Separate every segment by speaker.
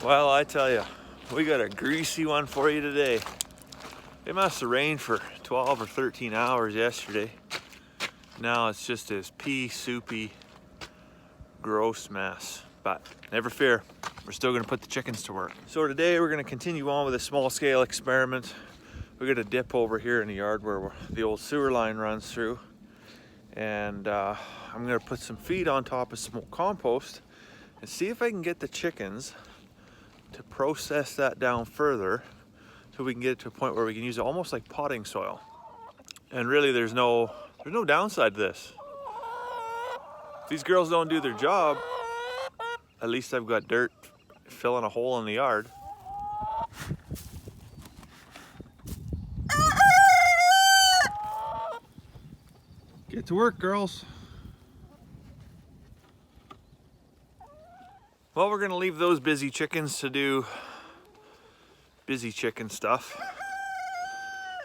Speaker 1: Well, I tell you, we got a greasy one for you today. It must have rained for 12 or 13 hours yesterday. Now it's just this pea soupy, gross mess. But never fear, we're still gonna put the chickens to work. So today we're gonna continue on with a small scale experiment. We got a dip over here in the yard where the old sewer line runs through. And I'm gonna put some feed on top of some compost and see if I can get the chickens to process that down further so we can get it to a point where we can use it almost like potting soil. And really there's no downside to this. If these girls don't do their job, at least I've got dirt filling a hole in the yard. Get to work, girls. Well, we're gonna leave those busy chickens to do busy chicken stuff.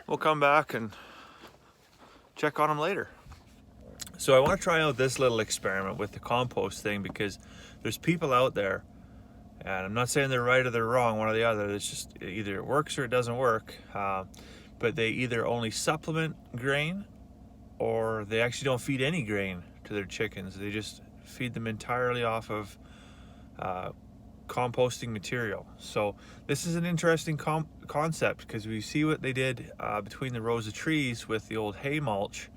Speaker 1: We'll come back and check on them later. So I want to try out this little experiment with the compost thing because there's people out there, and I'm not saying they're right or they're wrong, one or the other. It's just either it works or it doesn't work. But they either only supplement grain or they actually don't feed any grain to their chickens. They just feed them entirely off of composting material. So this is an interesting concept because we see what they did between the rows of trees with the old hay mulch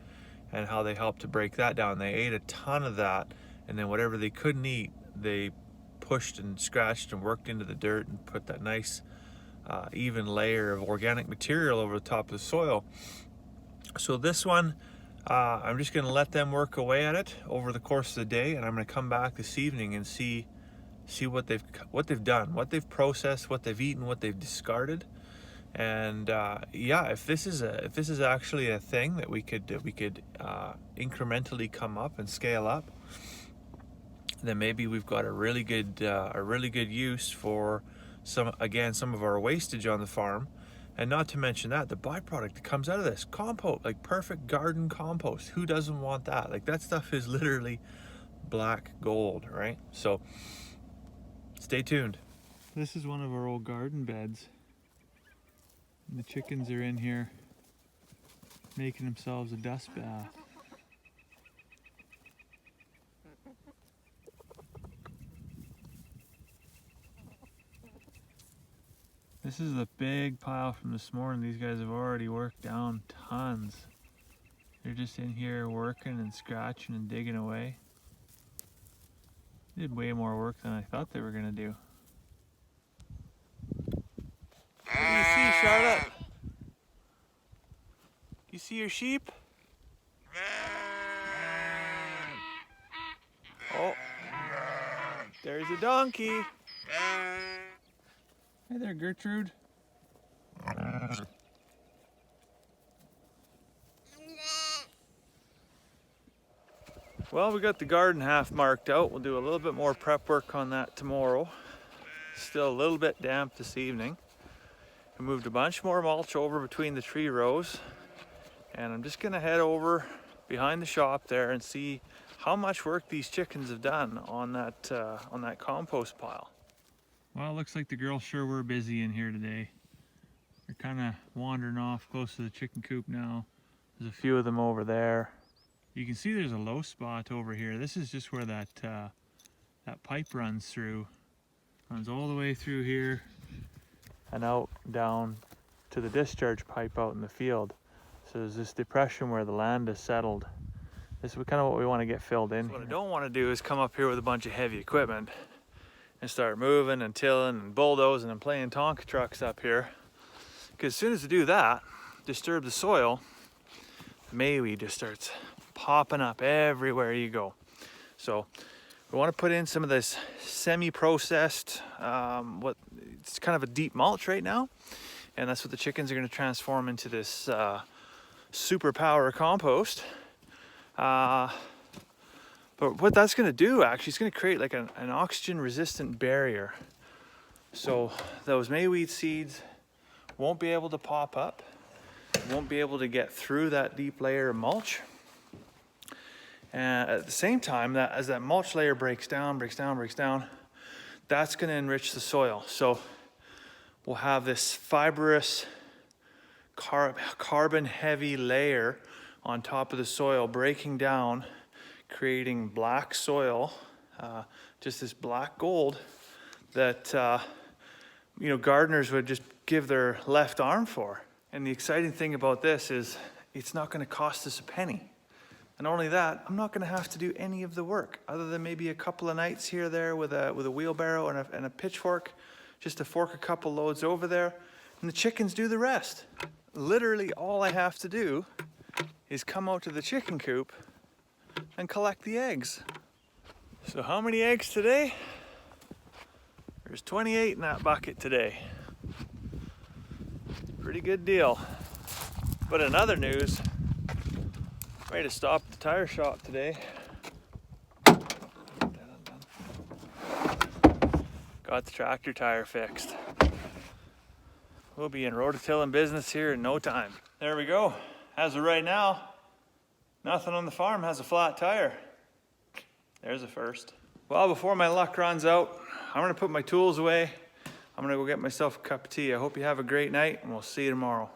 Speaker 1: and how they helped to break that down. They ate a ton of that, and then whatever they couldn't eat, they pushed and scratched and worked into the dirt and put that nice even layer of organic material over the top of the soil. So this one, I'm just gonna let them work away at it over the course of the day, and I'm gonna come back this evening and see what they've done, what they've processed, what they've eaten, what they've discarded. And yeah, if this is actually a thing that we could incrementally come up and scale up, then maybe we've got a really good use for some of our wastage on the farm. And not to mention that the byproduct that comes out of this compost, like perfect garden compost. Who doesn't want that? Like that stuff is literally black gold, right? So stay tuned. This is one of our old garden beds. And the chickens are in here making themselves a dust bath. This is the big pile from this morning. These guys have already worked down tons. They're just in here working and scratching and digging away. They did way more work than I thought they were gonna do. What do you see, Charlotte? You see your sheep? Oh, there's a donkey. Hey there, Gertrude. Well, we got the garden half marked out. We'll do a little bit more prep work on that tomorrow. Still a little bit damp this evening. I moved a bunch more mulch over between the tree rows, and I'm just gonna head over behind the shop there and see how much work these chickens have done on that compost pile. Well, it looks like the girls sure were busy in here today. They're kind of wandering off close to the chicken coop now. There's a few of them over there. You can see there's a low spot over here. This is just where that pipe runs through. Runs all the way through here and out down to the discharge pipe out in the field. So there's this depression where the land is settled. This is kind of what we want to get filled in. So what I don't want to do is come up here with a bunch of heavy equipment and start moving and tilling and bulldozing and playing Tonka trucks up here. Because as soon as we do that, disturb the soil, mayweed just starts popping up everywhere you go. So we want to put in some of this semi-processed, it's kind of a deep mulch right now, and that's what the chickens are going to transform into this superpower compost. But what that's going to do, actually, is going to create like an oxygen-resistant barrier. So those mayweed seeds won't be able to pop up, won't be able to get through that deep layer of mulch. And at the same time, that as that mulch layer breaks down, that's gonna enrich the soil. So we'll have this fibrous, carbon heavy layer on top of the soil, breaking down, creating black soil, just this black gold that gardeners would just give their left arm for. And the exciting thing about this is it's not going to cost us a penny. And not only that, I'm not going to have to do any of the work other than maybe a couple of nights here or there with a wheelbarrow and a pitchfork, just to fork a couple loads over there, and the chickens do the rest. Literally all I have to do is come out to the chicken coop and collect the eggs. So how many eggs today? There's 28 in that bucket today. Pretty good deal. But in other news, I to stop at the tire shop today. Got the tractor tire fixed. We'll be in rototilling business here in no time. There we go. As of right now, nothing on the farm has a flat tire. There's a first. Well, before my luck runs out, I'm gonna put my tools away. I'm gonna go get myself a cup of tea. I hope you have a great night, and we'll see you tomorrow.